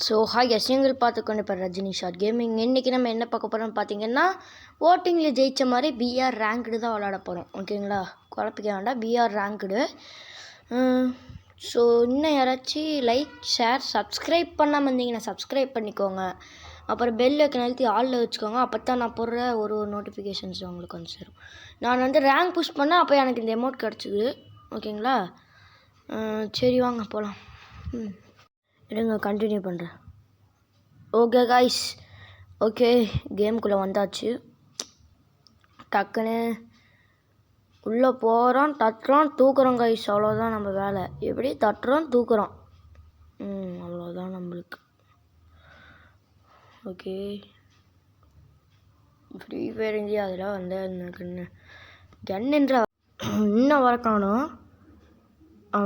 So hi S நீங்கள் பார்த்துக்கொண்டு இப்போ ரஜினி ஷார்ட் கேமிங். இன்றைக்கி நம்ம என்ன பார்க்க போகிறோம்னு பார்த்தீங்கன்னா, ஓட்டிங்கில் ஜெயித்த மாதிரி பிஆர் ரேங்க்டு தான் விளாட போகிறோம். ஓகேங்களா, குழப்பிக்க வேண்டாம், பிஆர் ரேங்க்டு. ஸோ இன்னும் யாராச்சும் லைக் ஷேர் சப்ஸ்கிரைப் பண்ணாமல் இருந்தீங்கன்னா சப்ஸ்கிரைப் பண்ணிக்கோங்க. அப்புறம் பெல் ஐக்கன் அழுத்தி ஆளில் வச்சுக்கோங்க. அப்போ தான் நான் போடுற ஒரு நோட்டிஃபிகேஷன்ஸ் உங்களுக்கு வந்து சேரும். நான் வந்து ரேங்க் புஷ் பண்ணேன், அப்போ எனக்கு இந்த அமௌண்ட் கிடச்சிது. ஓகேங்களா, சரி வாங்க போகலாம். இருங்க கண்டினியூ பண்ணுறேன். ஓகே காய்ஸ், ஓகே கேமுக்குள்ளே வந்தாச்சு. டக்குன்னு உள்ளே போகிறோம், தட்டுறோம், தூக்குறோம் காய்ஸ். அவ்வளோதான் நம்ம வேலை. எப்படி தட்டுறோம் தூக்குறோம், அவ்வளோதான் நம்மளுக்கு. ஓகே, ஃப்ரீ ஃபயர் இந்தியா அதில் வந்து எனக்கு கன்னுன்ற இன்னும் வரக்கானோ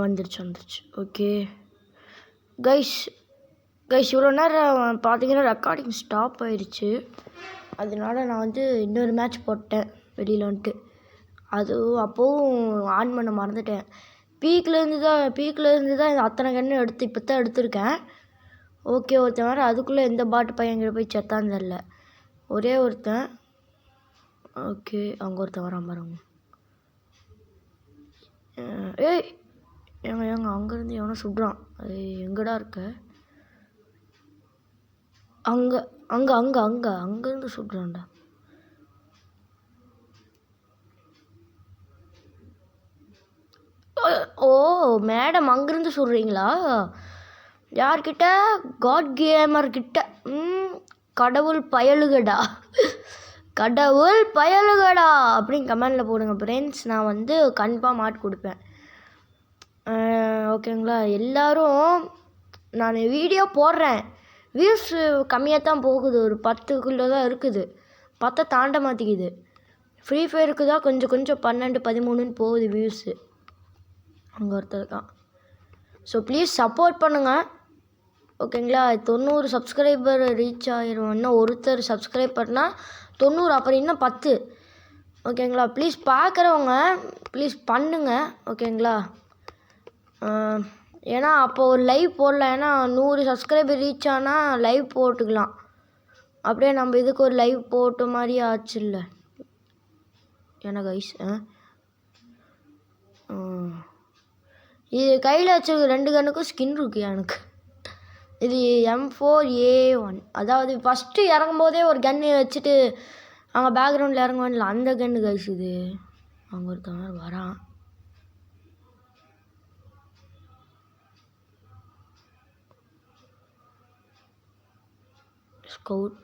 வந்துருச்சு. ஓகே கைஸ் இவ்வளோ நேரம் பார்த்தீங்கன்னா ரெக்கார்டிங் ஸ்டாப் ஆயிடுச்சு. அதனால நான் வந்து இன்னொரு மேட்ச் போட்டேன் வெளியில் வந்துட்டு. அது அப்போவும் ஆன் பண்ண மறந்துட்டேன். பீக்கில் இருந்து தான் அத்தனை கன்று இப்போ தான் எடுத்திருக்கேன். ஓகே, ஒருத்தன் வேறு அதுக்குள்ளே எந்த பாட்டு பையன்கிட்ட போய் செத்தான்னு தெரில. ஒரே ஒருத்தன். ஓகே, அங்கே ஒருத்தன் வரான் பாருங்க. ஏய் ஏங்க அங்கேருந்து எவனோ சுடுறான். அது எங்கடா இருக்க? அங்கேருந்து சுடுறான்டா. ஓ மேடம், அங்கேருந்து சுடுறீங்களா? யார்கிட்ட? காட் கேமர் கிட்ட. கடவுள் பயலுகடா அப்படின்னு கமெண்டில் போடுங்க ஃப்ரெண்ட்ஸ். நான் வந்து கன்ஃபார்ம் மாட்டு கொடுப்பேன். ஓகேங்களா, எல்லோரும் நான் வீடியோ போடுறேன், வியூஸ் கம்மியாக தான் போகுது. ஒரு 10 தான் இருக்குது, 10 தாண்ட மாட்டேங்குது. ஃப்ரீ ஃபயருக்கு தான் கொஞ்சம் 12 13ன்னு போகுது வியூஸு. அங்கே ஒருத்தர் தான். ஸோ ப்ளீஸ் சப்போர்ட் பண்ணுங்கள். ஓகேங்களா, 90 சப்ஸ்கிரைபர் ரீச் ஆயிரும். இன்னும் ஒருத்தர் சப்ஸ்கிரைப் பண்ணால் 90, அப்புறம் இன்னும் 10. ஓகேங்களா, ப்ளீஸ் பார்க்குறவங்க ப்ளீஸ் பண்ணுங்கள். ஓகேங்களா, ஏன்னா அப்போ ஒரு லைவ் போடலாம். ஏன்னா 100 சப்ஸ்கிரைபர் ரீச் ஆனால் லைவ் போட்டுக்கலாம். அப்படியே நம்ம இதுக்கு ஒரு லைவ் போட்ட மாதிரி ஆச்சு இல்லை எனக்கு ஐஸ். இது கையில் வச்சுருக்க 2 கன்னுக்கும் ஸ்கின் இருக்கு எனக்கு. இது M4A1, அதாவது ஃபஸ்ட்டு இறங்கும் போதே ஒரு கன்று வச்சுட்டு அங்கே பேக்ரவுண்டில் இறங்குவான்ல, அந்த கன்று கைஸ் இது. அங்கே ஒருத்தவங்க வரான். ஸ்கவுட்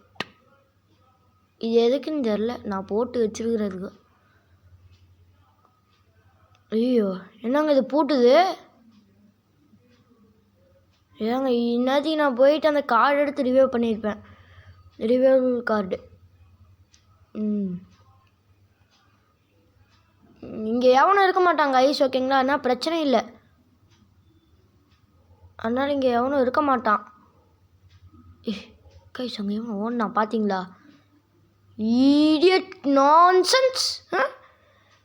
இது எதுக்குன்னு தெரில, நான் போட்டு வச்சுருக்கிறதுக்கு. ஐயோ என்னங்க இது பூட்டுது? ஏங்க இன்னத்துக்கு நான் போயிட்டு அந்த கார்டு எடுத்து ரிவைவ் பண்ணியிருப்பேன். Revive card. இங்கே எவனும் இருக்க மாட்டாங்க ஐஸ். ஓகேங்களா, ஆனால் பிரச்சனை இல்லை. அதனால் இங்கே எவனும் இருக்க மாட்டான். கைஸ் அங்கே எவன் ஓடனா பார்த்தீங்களா? Idiot nonsense.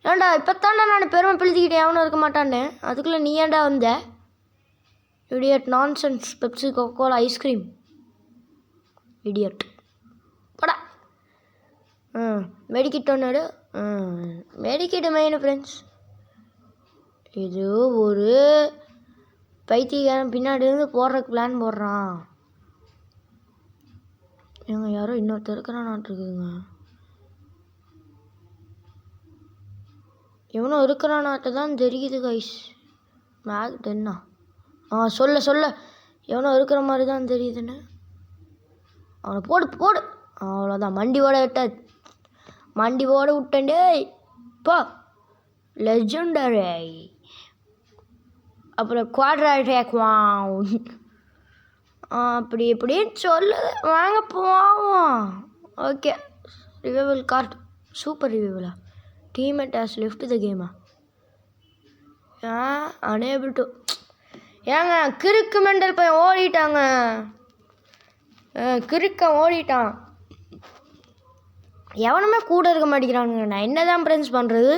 ஏன்டா இப்போ தாண்டா நான் பெருமை பிழுத்திக்கிட்டேன் எவனும் இருக்க மாட்டான்னு. அதுக்குள்ளே நீ ஏன்டா வந்த? Idiot nonsense. Pepsi Coca-Cola ice cream idiot படா. மெடிக்கிட் ஒன்று. Medkit main friends. இது ஒரு பைத்தியக்காரன் பின்னாடி இருந்து போடுறதுக்கு பிளான் போடுறான். ஏங்க யாரோ இன்னொருத்தர் இருக்கிறானாட்டுருக்குங்க. எவனோ இருக்கிறானாட்ட தான் தெரியுது கைஸ். மேக் 10 சொல்ல எவனோ இருக்கிற மாதிரி தான் தெரியுதுன்னு. அவனை போடு. அவ்வளோதான், மண்டி ஓட விட்டேன்டே இப்போ. லெஜெண்டரி. அப்புறம் குவாட்ராக் அப்படி இப்படின்னு சொல்லுது. வாங்க போவோம். Okay, revival card. சூப்பர் ரிவைவலா? டீம்மேட் ஹாஸ் லெஃப்ட் த கேமா? Unable to. ஏங்க கிறுக்கு மெண்டல் பையன் ஓடிட்டாங்க. ஓடிட்டான். எவனுமே கூட இருக்க மாட்டேங்கிறானுங்க. நான் என்ன தான் ஃப்ரெண்ட்ஸ் பண்ணுறது?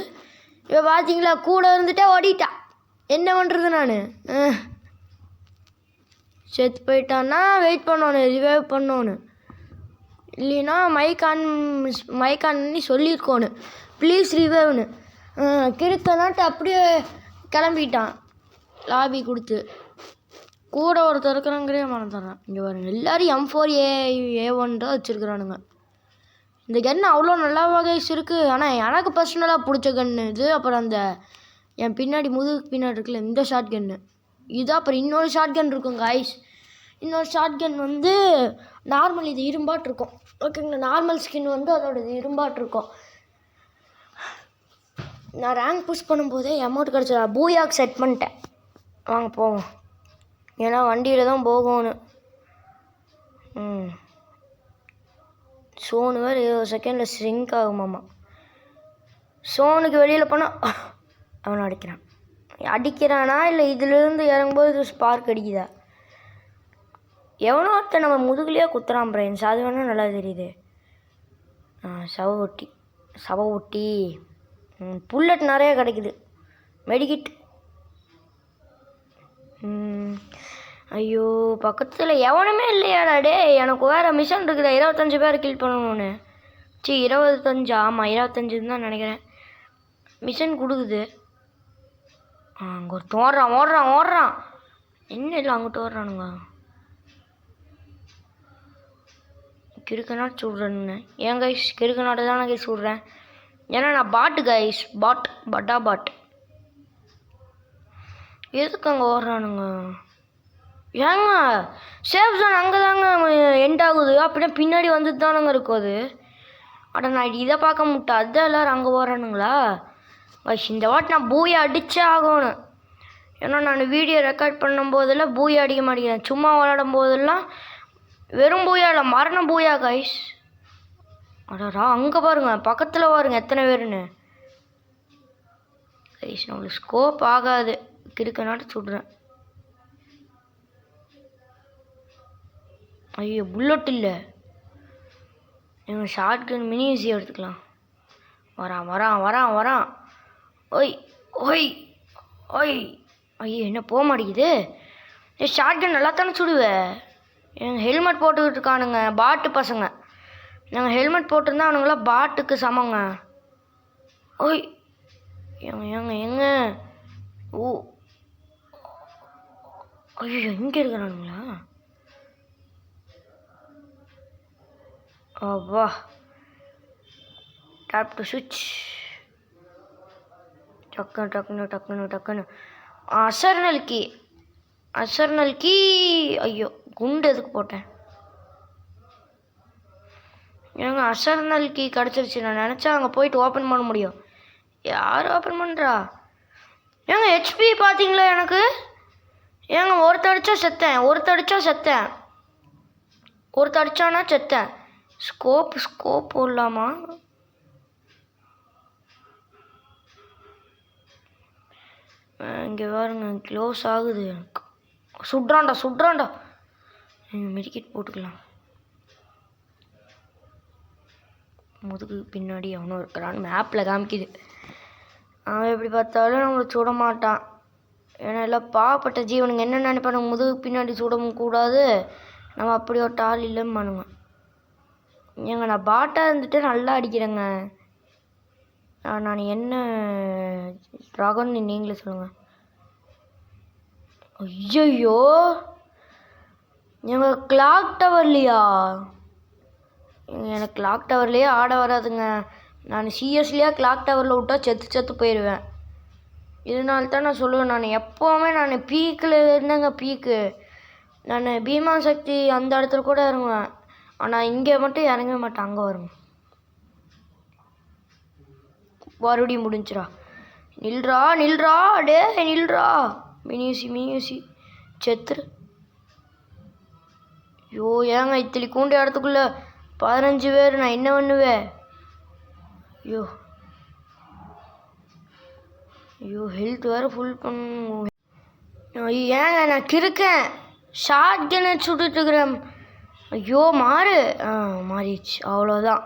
இப்போ பார்த்தீங்களா, கூட இருந்துகிட்டே ஓடிட்டான். என்ன பண்ணுறது நான்? செத்து போயிட்டான்னா வெயிட் பண்ணணும், ரிவைவ் பண்ணணும். இல்லைன்னா மைக் ஆன் பண்ணி சொல்லியிருக்கோன்னு ப்ளீஸ் ரிவைவ்னு. கிறுக்கனாட்டு அப்படியே கிளம்பிட்டான் லாபி கொடுத்து. கூட ஒருத்தர் இருக்கிறாங்கிறே மறந்துடுறான். இங்கே பாருங்க, எல்லோரும் M4A1 தான் வச்சுருக்குறானுங்க. இந்த கன்று அவ்வளோ நல்லா வகைஸ் இருக்குது. ஆனால் எனக்கு பர்சனலாக பிடிச்ச கன்று இது. அப்புறம் அந்த என் பின்னாடி முதுகுக்கு பின்னாடி இருக்குல்ல இந்த ஷார்ட் கன்று இது. அப்புறம் இன்னொரு ஷார்ட் கன் இருக்கும் காய்ஸ். இன்னொரு ஷார்ட் கன் வந்து நார்மல் இது இரும்பாட்டு இருக்கும். ஓகேங்களா, நார்மல் ஸ்கின் வந்து அதோட இது இரும்பாட்டு இருக்கும். நான் ரேங்க் புஷ் பண்ணும்போதே அமௌண்ட் கிடச்சா பூயாக்கு செட் பண்ணிட்டேன். வாங்க போவோம், ஏன்னா வண்டியில் தான் போகணும். சோனு வேறு 20 செகண்டில் ஸ்ரிங்க் ஆகுமாம்மா. சோனுக்கு வெளியில் போனால் அவனை அடிக்கிறானா இல்லை இதிலிருந்து இறங்கும்போது ஸ்பார்க் அடிக்குதா? எவனோ ஒருத்தன் நம்ம முதுகுலையே குத்துறான் பிரெயின்ஸ். அது வேணால் நல்லா தெரியுது. சவ ஒட்டி புல்லட் நிறைய கிடைக்குது. மெடிக்கிட். ஐயோ, பக்கத்தில் எவனுமே இல்லையாடா டே. எனக்கு வேறு மிஷன் இருக்குதா, 25 பேர் கில் பண்ணணும்னு. 25, ஆமாம் 25 தான் நினைக்கிறேன். மிஷன் கொடுக்குது. அங்கே ஒருத்தன் ஓடுறான். என்ன இல்லை அங்கிட்ட ஓடுறானுங்க. கிறுக்க நாட்டு சுடுறேன்னு ஏன் கைஸ்? கிறுக்க நாட்டு தானே கைஸ் சுடுறேன். ஏன்னா நான் பாட்டு கைஸ், பாட். எதுக்கு அங்கே ஓடுறானுங்க? ஏங்க சேஃப் ஜோன் அங்கே தாங்க எண்ட் ஆகுது. அப்படியே பின்னாடி வந்துட்டு தானுங்க இருக்கும் அது. அட நான் இதை பார்க்க முட்டேன். அதுதான் எல்லோரும் அங்கே ஓடுறானுங்களா கைஸ்? இந்த வாட்டி நான் பூயை அடித்தே ஆகணும். ஏன்னா நான் வீடியோ ரெக்கார்ட் பண்ணும்போதெல்லாம் பூயை அடிக்க மாட்டேங்கிறேன். சும்மா விளாடும் போதெல்லாம் வெறும் பூயா இல்லை, மரண பூயா கைஸ். அடரா அங்கே பாருங்க, பக்கத்தில் பாருங்க எத்தனை பேருன்னு கைஸ். நம்மளுக்கு ஸ்கோப் ஆகாது, கிறுக்க நாட்டு சுடுறேன். ஐயோ புல்லட் இல்லை. எங்கள் ஷார்ட் கன் மினி யூசி எடுத்துக்கலாம். வரான். ஓய் ஐயோ என்ன போக மாட்டேங்குது. ஷார்ட் கன் நல்லா தானே சுடுவேன். எங்கள் ஹெல்மெட் போட்டுக்கிட்டு இருக்கானுங்க பாட்டு பசங்க. நாங்கள் ஹெல்மெட் போட்டிருந்தா அவனுங்களாம் பாட்டுக்கு சமங்க. ஓய் எங்க ஓ ஐயோ எங்கே இருக்கிறானுங்களா? வா டேப் டு சுவிட்ச். டக்குன்னு அசர்னல் கீ. ஐயோ குண்டு எதுக்கு போட்டேன்? ஏங்க அசர்னல் கீ கிடச்சிருச்சு. நான் நினச்சா அங்கே போயிட்டு ஓப்பன் பண்ண முடியும். யார் ஓப்பன் பண்ணுறா? ஏங்க ஹெச்பி பார்த்தீங்களா எனக்கு? ஏங்க ஒருத்த அடித்தானா செத்தேன். ஸ்கோப் போடலாமா? இங்கே பாருங்க க்ளோஸ் ஆகுது எனக்கு. சுட்றான்டா. மெடிக்கெட் போட்டுக்கலாம். முதுகு பின்னாடி அவனும் இருக்கிறான்னு மேப்பில் காமிக்குது. அவன் எப்படி பார்த்தாலும் நம்மளை சுட மாட்டான். ஏன்னா எல்லாம் பாவப்பட்ட ஜீவனுங்க என்ன நினைப்பானுங்க, முதுகு பின்னாடி சுடவும் கூடாது, நம்ம அப்படி ஒரு ஆள் இல்லைன்னு பண்ணுங்க. ஏங்க நான் பாட்டாக இருந்துட்டு நல்லா அடிக்கிறேங்க. நான் என்ன ரகம்னு நீங்களே சொல்லுங்கள். ஐயோ எங்கள் கிளாக் டவர்லையா? எனக்கு கிளாக் டவர்லேயே ஆட வராதுங்க. நான் சிஎஸ்லியாக கிளாக் டவரில் விட்டால் செத்து போயிடுவேன். இதனால தான் நான் சொல்லுவேன், நான் எப்போவுமே நான் பீக்கில் இருந்தேங்க. நான் பீமா சக்தி அந்த இடத்துல கூட இறங்குவேன். ஆனால் இங்கே மட்டும் இறங்க மாட்டேன். அங்கே வருங்க மறுபடியும் முடிஞ்சிடா. நில்றா டே நில்றா. மினியூசி செத்துரு. ஐயோ ஏங்க இத்திலி கூண்ட இடத்துக்குள்ள 15 பேர், நான் என்ன பண்ணுவேன்? ஐயோ ஹெல்த் வேறு ஃபுல் பண்ணும். ஏங்க நான் கிறுக்கேன், ஷார்ட் கன்னை சுட்டுட்ருக்குறேன். ஐயோ மாறிடுச்சு. அவ்வளோதான்.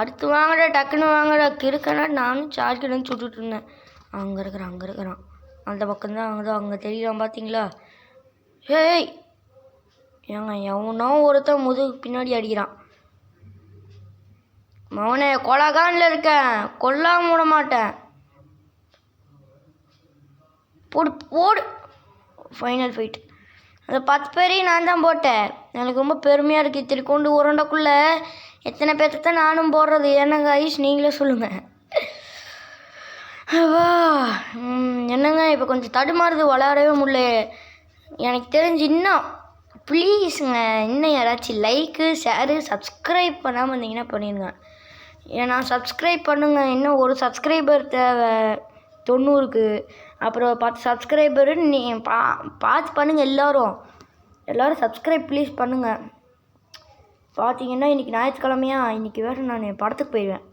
அடுத்து வாங்கடா, டக்குன்னு வாங்கடா. கிறுக்கனா நானும் ஷார்ட் கன்னு சுட்டுட்டு இருந்தேன். அங்கே இருக்கிறான். அந்த பக்கம்தான் அங்கே தெரியலாம் பார்த்தீங்களா? ஏய் ஏங்க எவனோ ஒருத்தன் முதுகு பின்னாடி அடிக்கிறான். மவனே கொலகானில் இருக்கேன், கொல்லாம விட மாட்டேன். போடு போடு. Final fight. அந்த 10 பேரையும் நான் தான் போட்டேன். எனக்கு ரொம்ப பெருமையாக இருக்குது. இத்திரி கொண்டு உரண்டக்குள்ளே எத்தனை பேர்த்த நானும் போடுறது. என்னங்க ஐஸ் நீங்களே சொல்லுங்கள். வா என்னங்க இப்போ கொஞ்சம் தடுமாறுது, விளையாடவே முடியல. எனக்கு தெரிஞ்சு இன்னும் ப்ளீஸுங்க இன்னும் யாராச்சும் லைக்கு ஷேரு சப்ஸ்கிரைப் பண்ணாமல் இருந்தீங்கன்னா பண்ணிடுங்க. ஏன்னா சப்ஸ்கிரைப் பண்ணுங்கள். இன்னும் ஒரு சப்ஸ்கிரைபர் தேவை 90க்கு. அப்புறம் 10 சப்ஸ்கிரைபரு நீ பார்த்து பண்ணுங்கள். எல்லோரும் சப்ஸ்கிரைப் ப்ளீஸ் பண்ணுங்கள். பார்த்தீங்கன்னா இன்றைக்கி ஞாயிற்றுக்கிழமையா, இன்றைக்கி வேறு நான் படத்துக்கு போயிடுவேன்.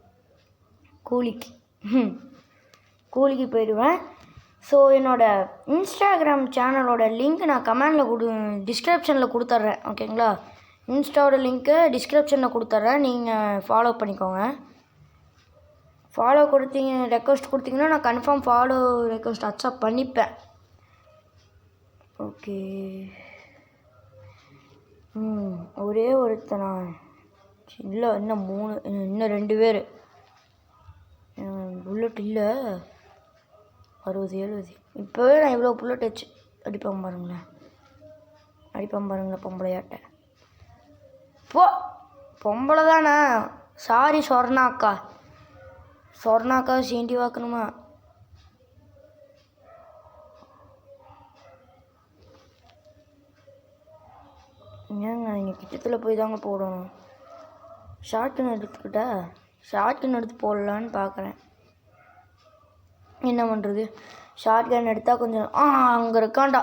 கூலிக்கு போயிடுவேன். ஸோ என்னோடய இன்ஸ்டாகிராம் சேனலோட லிங்க் நான் கமெண்டில் டிஸ்கிரிப்ஷனில் கொடுத்துட்றேன். ஓகேங்களா? இன்ஸ்டாவோட லிங்க்கு டிஸ்கிரிப்ஷனில் கொடுத்துட்றேன். நீங்கள் ஃபாலோ பண்ணிக்கோங்க. ஃபாலோ ரெக்வஸ்ட் கொடுத்தீங்கன்னா நான் கன்ஃபார்ம் ஃபாலோ ரெக்வஸ்ட் அக்செப்ட் பண்ணிப்பேன். ஓகே. ஒரே ஒருத்தனா இல்லை, இன்னும் 2 பேர். புல்லட் இல்லை, 60 70. இப்போவே நான் இவ்வளோ புல்லட் வச்சு அடிப்பேன் பாருங்களேன் பொம்பளையாட்ட. பொம்பளை தானே, சாரி சொர்ணாக்கா சீண்டி வாக்கணுமா? ஏங்க நீங்கள் கிட்டத்தில் போய் தாங்க போடணும். ஷார்ட்கன் எடுத்து போடலான்னு பார்க்குறேன். என்ன பண்ணுறது? ஷார்ட்கன் எடுத்தால் கொஞ்சம் அங்கே இருக்காண்டா,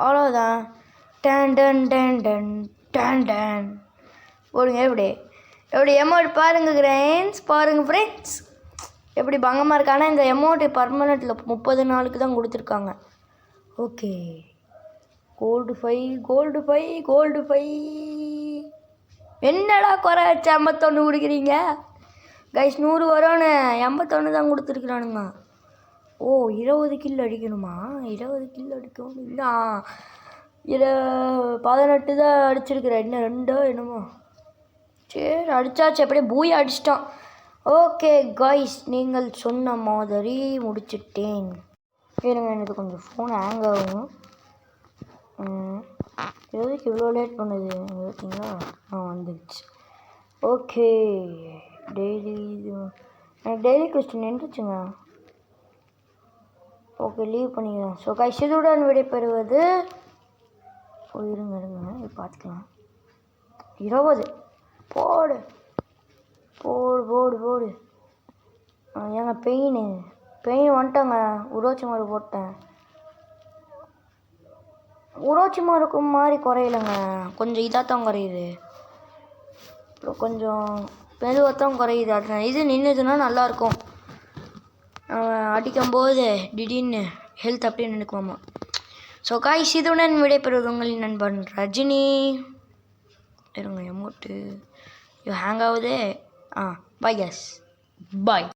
அவ்வளோதான். Done done done done done done போடுங்க. எப்படி எமௌண்ட் பாருங்கள் ஃப்ரெண்ட்ஸ் எப்படி பங்கமாக இருக்கு. ஆனால் இந்த எமௌண்ட்டு பர்மனெண்ட்டில் 30 நாளுக்கு தான் கொடுத்துருக்காங்க. ஓகே. கோல்டு ஃபை. என்னடா குறை வச்சு 51 கொடுக்குறீங்க கைஸ்? 100 வரும்னு 81 தான் கொடுத்துருக்குறானுங்க. 20 கில் அடிக்கணுமா? 20 கில் அடிக்கணும். இல்லை 18 தான் அடிச்சிருக்கிறேன். இன்னும் 2 என்னமோ. சரி அடித்தாச்சு, அப்படியே பூயை அடிச்சிட்டோம். ஓகே கைஸ், நீங்கள் சொன்ன மாதிரி முடிச்சிட்டேன். இருங்க, எனக்கு கொஞ்சம் ஃபோன் ஹேங் ஆகும். எதுக்கு இவ்வளோ லேட் பண்ணுது பார்த்தீங்களா? வந்துடுச்சு. ஓகே. டெய்லி கொஸ்டின் நின்றுச்சுங்க. ஓகே, லீவ் பண்ணிக்கிறேன். ஸோ கைஸ், இதுடன் விடைபெறுவது. இருங்க இது பார்த்துக்கலாம். 20 போடு. ஏங்க பெயின் வந்துட்டோங்க. உரோச்சி போட்டேன். உரோச்சி இருக்கும் மாதிரி குறையிலங்க, கொஞ்சம் இதாக தான் குறையுது. அப்புறம் கொஞ்சம் மெதுவாக தான் குறையுது. அது இது நின்றுதுன்னா நல்லாயிருக்கும். அடிக்கும்போது திடீர்னு ஹெல்த் அப்படியே நினைக்குவாமா. ஸோ காய்ஸ், இதுடன் விடைபெறுவது உங்களின் நண்பன் ரஜினி. இருங்க எமௌண்ட்டு ஹேங் ஆகுது. பாய் கேஸ், பாய்.